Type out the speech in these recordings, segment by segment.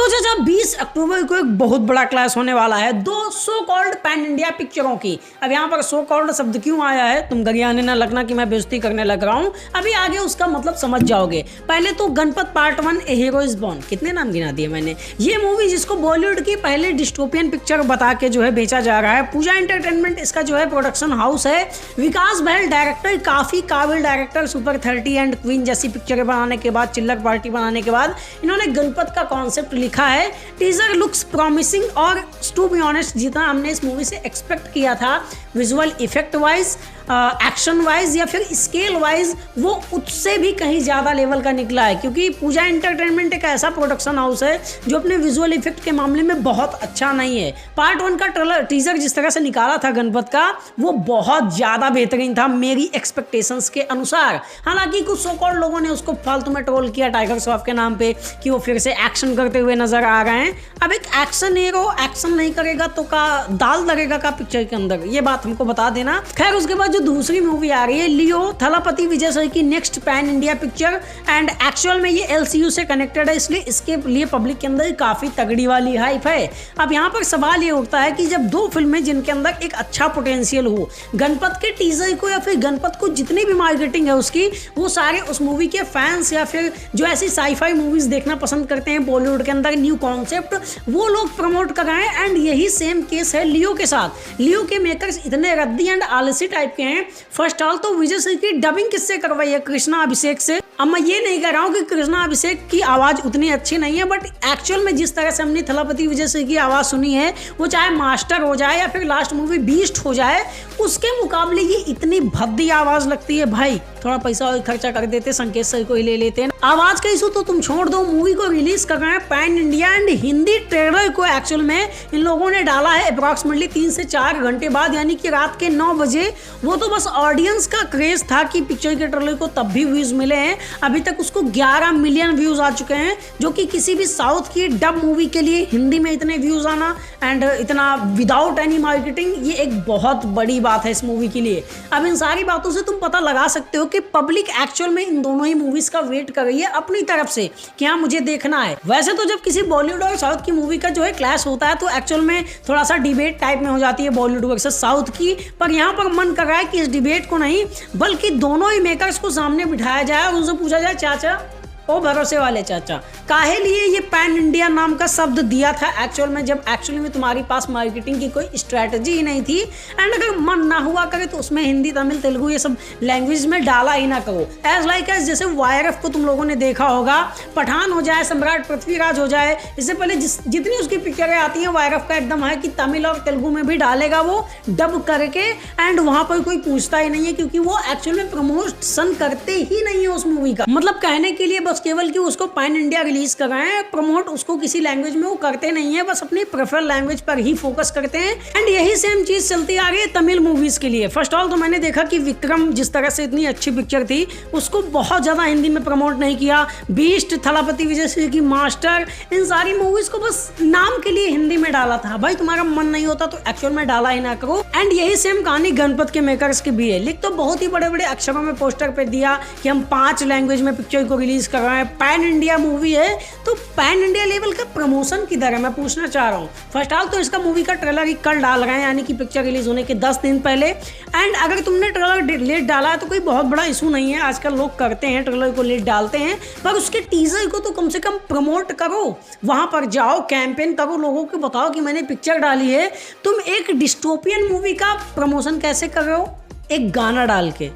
तो चाचा 20 अक्टूबर को एक बहुत बड़ा क्लैश होने वाला है दो सो कॉल्ड पैन इंडिया पिक्चरों की। अब यहाँ पर सो कॉल्ड शब्द क्यों आया है, तुम गरियाने ना लगना कि मैं बेइज्जती करने लग रहा हूँ, अभी आगे उसका मतलब समझ जाओगे। पहले तो Ganpat part 1 A hero is born, कितने नाम गिना दिए मैंने। ये मूवी जिसको बॉलीवुड की पहले डिस्टोपियन पिक्चर बता के जो है बेचा जा रहा है। पूजा एंटरटेनमेंट इसका जो है प्रोडक्शन हाउस है। विकास बहल डायरेक्टर, काफी काबिल डायरेक्टर। सुपर 30 एंड क्वीन जैसी पिक्चरें बनाने के बाद, चिल्लर पार्टी बनाने के बाद इन्होंने गणपत का कॉन्सेप्ट लिखा है। टीजर लुक्स प्रॉमिसिंग और टू बी ऑनेस्ट जितना हमने इस मूवी से एक्सपेक्ट किया था visual effect wise, action wise या फिर स्केल वाइज, वो उससे भी कहीं ज़्यादा लेवल का निकला है। क्योंकि पूजा एंटरटेनमेंट एक ऐसा प्रोडक्शन हाउस है जो अपने विजुअल इफेक्ट के मामले में बहुत अच्छा नहीं है। पार्ट 1 का ट्रेलर टीजर जिस तरह से निकाला था गणपत का, वो बहुत ज़्यादा बेहतरीन था मेरी एक्सपेक्टेशंस के अनुसार। हालांकि कुछ सो कॉल्ड लोगों ने उसको फालतू में ट्रोल किया टाइगर श्रॉफ के नाम पे कि वो फिर से एक्शन करते हुए नजर आ रहे हैं। अब एक एक्शन हीरो एक्शन नहीं करेगा तो का दाल लगेगा का पिक्चर के अंदर, ये बात हमको बता देना। खैर उसके बाद जो दूसरी मूवी आ रही है लियो, थलापति विजय सर की next pan India picture, and actual में ये एलसीयू से कनेक्टेड है, इसलिए इसके लिए पब्लिक के अंदर काफी तगड़ी वाली हाइप है। अब यहाँ पर सवाल ये उठता है कि जब दो फिल्में जिनके अंदर एक अच्छा पोटेंशियल हो, गणपत के टीजर को या फिर गणपत को जितनी भी मार्केटिंग है उसकी, वो सारे उस मूवी के फैंस या फिर जो ऐसी साईफाई मूवीज देखना पसंद करते हैं बॉलीवुड के अंदर न्यू कॉन्सेप्ट, वो लोग प्रमोट कर रहे हैं। एंड यही सेम केस है लियो के साथ। लियो के मेकर्स इतने रद्दी एंड आलसी टाइप के हैं। फर्स्ट ऑल तो विजय सर की डबिंग किससे करवाई है? कृष्णा अभिषेक से। अब मैं ये नहीं कह रहा हूँ कि कृष्णा अभिषेक की आवाज उतनी अच्छी नहीं है, बट एक्चुअल में जिस तरह से हमने थलापति विजय सर की आवाज सुनी है, वो चाहे मास्टर हो जाए या फिर लास्ट मूवी बीस्ट हो जाए, उसके मुकाबले ये इतनी भद्दी आवाज लगती है। भाई थोड़ा पैसा और खर्चा कर देते, संकेत सर को ही ले लेते हैं। आवाज का इशू तो तुम छोड़ दो, मूवी को रिलीज कर रहे हैं pan India and Hindi trailer को एक्चुअल में इन लोगों ने डाला है अप्रॉक्सीमेटली 3 से 4 घंटे बाद, यानी कि रात के 9 बजे। वो तो बस ऑडियंस का क्रेज था कि पिक्चर के ट्रेलर को तब भी व्यूज मिले हैं। अभी तक उसको 11 मिलियन व्यूज आ चुके हैं, जो कि किसी भी साउथ की डब मूवी के लिए हिंदी में इतने व्यूज आना एंड इतना विदाउट एनी मार्केटिंग, ये एक बहुत बड़ी बात है इस मूवी के लिए। अब इन सारी बातों से तुम पता लगा सकते हो कि पब्लिक एक्चुअल में इन दोनों ही मूवीज का वेट कर रही है अपनी तरफ से कि हाँ मुझे देखना है। वैसे तो जब किसी बॉलीवुड और साउथ की मूवी का जो है क्लैश होता है तो एक्चुअल में थोड़ा सा डिबेट टाइप में हो जाती है बॉलीवुड वर्सेस साउथ की, पर यहाँ पर मन कर रहा है कि इस डिबेट को नहीं बल्कि दोनों ही मेकर्स को सामने बिठाया जाए और उनसे पूछा जाए, चाचा ओ भरोसे वाले चाचा, काहे लिए ये पैन इंडिया नाम का शब्द दिया था एक्चुअल में, जब एक्चुअली में तुम्हारी पास मार्केटिंग की कोई स्ट्रैटेजी ही नहीं थी। एंड अगर मन ना हुआ करे तो उसमें हिंदी, तमिल, तेलुगु ये सब लैंग्वेज में डाला ही ना करो। एज लाइक एज जैसे वायरफ को तुम लोगों ने देखा होगा, पठान हो जाए, सम्राट पृथ्वीराज हो जाए, इससे पहले जितनी उसकी पिक्चरें आती हैं, वायरफ का एकदम है कि तमिल और तेलुगु में भी डालेगा वो डब करके, एंड वहां पर कोई पूछता ही नहीं है क्योंकि वो एक्चुअल में प्रमोशन करते ही नहीं है उस मूवी का। मतलब कहने के लिए बस केवल कि उसको पैन इंडिया रिलीज कर रहे हैं, प्रमोट उसको किसी लैंग्वेज में वो करते नहीं है, बस अपनी प्रेफर लैंग्वेज पर ही फोकस करते हैं। एंड यही सेम चीज चलती आ रही है तमिल मूवीज के लिए। फर्स्ट ऑल तो मैंने देखा कि विक्रम जिस तरह से इतनी अच्छी पिक्चर थी, उसको बहुत ज्यादा हिंदी में प्रमोट नहीं किया। बीस्ट, थलापति विजय सर की मास्टर, इन सारी मूवीज को बस नाम के लिए हिंदी में डाला था। भाई तुम्हारा मन नहीं होता तो एक्चुअल में डाला ही ना करो। एंड यही सेम कहानी गणपत के मेकर्स की भी है। लिख तो बहुत ही बड़े बड़े अक्षरों में पोस्टर पे दिया कि हम 5 लैंग्वेज में पिक्चर को रिलीज कर रहे हैं, पैन इंडिया मूवी है, तो पैन इंडिया लेवल का प्रमोशन किधर है, मैं पूछना चाह रहा हूँ। फर्स्ट ऑल तो इसका मूवी का ट्रेलर ही कल डाल रहे हैं, यानी कि पिक्चर रिलीज होने के 10 दिन पहले। एंड अगर तुमने ट्रेलर लेट डाला है तो कोई बहुत बड़ा इशू नहीं है, आजकल लोग करते हैं ट्रेलर को लेट डालते हैं, पर उसके टीजर को तो कम से कम प्रमोट करो, वहां पर जाओ, कैंपेन करो, लोगों को बताओ कि मैंने पिक्चर डाली है। तुम एक डिस्टोपियन मूवी का प्रमोशन कैसे कर रहे हो? एक गाना डाल के।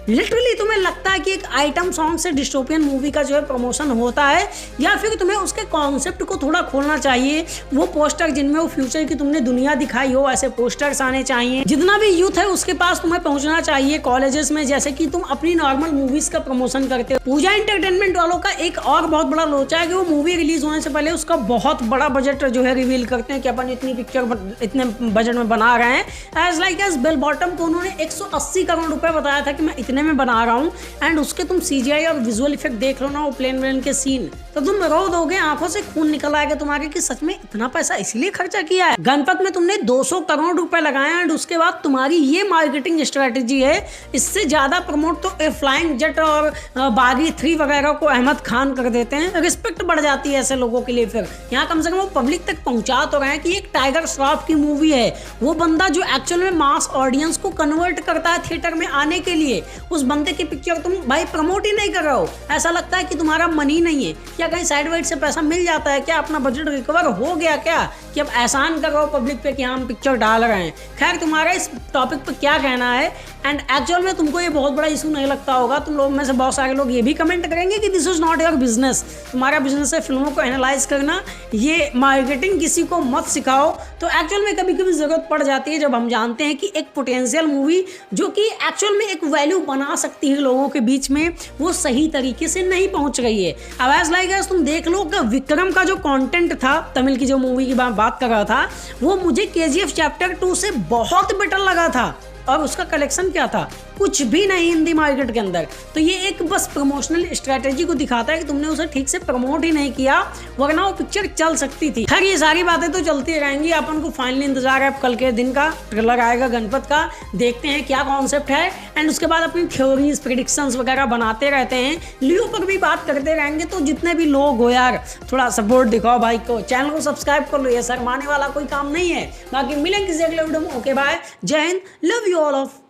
लिटरली तुम्हें लगता है कि एक आइटम सॉन्ग से डिस्टोपियन मूवी का जो है प्रमोशन होता है, या फिर तुम्हें उसके कॉन्सेप्ट को थोड़ा खोलना चाहिए। वो पोस्टर जिनमें वो फ्यूचर की तुमने दुनिया दिखाई हो, ऐसे पोस्टर्स आने चाहिए। जितना भी यूथ है उसके पास तुम्हें पहुंचना चाहिए कॉलेजेस में, जैसे कि तुम अपनी नॉर्मल मूवीज का प्रमोशन करते हो। पूजा एंटरटेनमेंट वालों का एक और बहुत बड़ा लोचा है कि वो मूवी रिलीज होने से पहले उसका बहुत बड़ा बजट जो है रिवील करते हैं कि अपन इतनी पिक्चर इतने बजट में बना रहे हैं। As like as bell bottom को उन्होंने 180 करोड़ रुपए बताया था कि मैं इतने में बना रहा हूँ एंड उसके तुम CGI और विजुअल इफेक्ट देख लो ना, वो प्लेन व्लेन के सीन, तो तुम रो दोगे, आंखों से खून निकल आएगा तुम्हारे कि सच में इतना पैसा इसीलिए खर्चा किया है। गणपत में तुमने 200 करोड़ रुपए लगाए एंड उसके बाद तुम्हारी ये मार्केटिंग स्ट्रेटेजी है। इससे ज्यादा प्रमोट तो फ्लाइंग जेट और बागी 3 वगैरह को अहमद खान कर देते हैं। रिस्पेक्ट बढ़ जाती है ऐसे लोगों के लिए। फिर यहाँ कम से कम वो पब्लिक तक पहुंचा तो रहे हैं कि एक टाइगर श्रॉफ की मूवी है। वो बंदा जो एक्चुअल में मास ऑडियंस को कन्वर्ट करता है थिएटर में आने के लिए, उस बंदे की पिक्चर तुम भाई प्रमोट ही नहीं कर रहे हो। ऐसा लगता है कि तुम्हारा मन ही नहीं है क्या? कहीं साइड वाइड से पैसा मिल जाता है क्या? अपना बजट रिकवर हो गया क्या कि अब एहसान कर रहे हो पब्लिक पे कि हम पिक्चर डाल रहे हैं? खैर, तुम्हारा इस टॉपिक पे क्या कहना है? एंड एक्चुअल में तुमको ये बहुत बड़ा इशू नहीं लगता होगा। तुम लोग में से बहुत सारे लोग ये भी कमेंट करेंगे कि this is not your business. तुम्हारा बिजनेस है फिल्मों को एनालाइज करना, ये मार्केटिंग किसी को मत सिखाओ। तो एक्चुअल में कभी कभी जरूरत पड़ जाती है जब हम जानते हैं कि एक पोटेंशियल मूवी जो कि एक्चुअल में एक वैल्यू बना सकती है लोगों के बीच में, वो सही तरीके से नहीं पहुंच रही है। अब एज लाइक तुम देख लो कि विक्रम का जो कंटेंट था, तमिल की जो मूवी की बात कर रहा था, वो मुझे KGF चैप्टर 2 से बहुत बेटर लगा था। और उसका कलेक्शन क्या था? कुछ भी नहीं हिंदी मार्केट के अंदर। तो ये एक बस प्रमोशनल स्ट्रेटेजी को दिखाता है कि तुमने उसे ठीक से प्रमोट ही नहीं किया, वरना वो पिक्चर चल सकती थी। खैर, ये सारी बातें तो चलती रहेंगी। अपन को फाइनली इंतजार है अब कल के दिन का, ट्रेलर आएगा गणपत का, देखते हैं क्या कॉन्सेप्ट है एंड उसके बाद अपनी थ्योरीज प्रेडिक्शंस वगैरह बनाते रहते हैं। लियो पर भी बात करते रहेंगे। तो जितने भी लोग हो यार, थोड़ा सपोर्ट दिखाओ भाई को, चैनल को सब्सक्राइब कर लो, ये शर्माने वाला कोई काम नहीं है। बाकी मिलेंगे किसी अगले वीडियो में। ओके बाय, जय Hind, love you all of.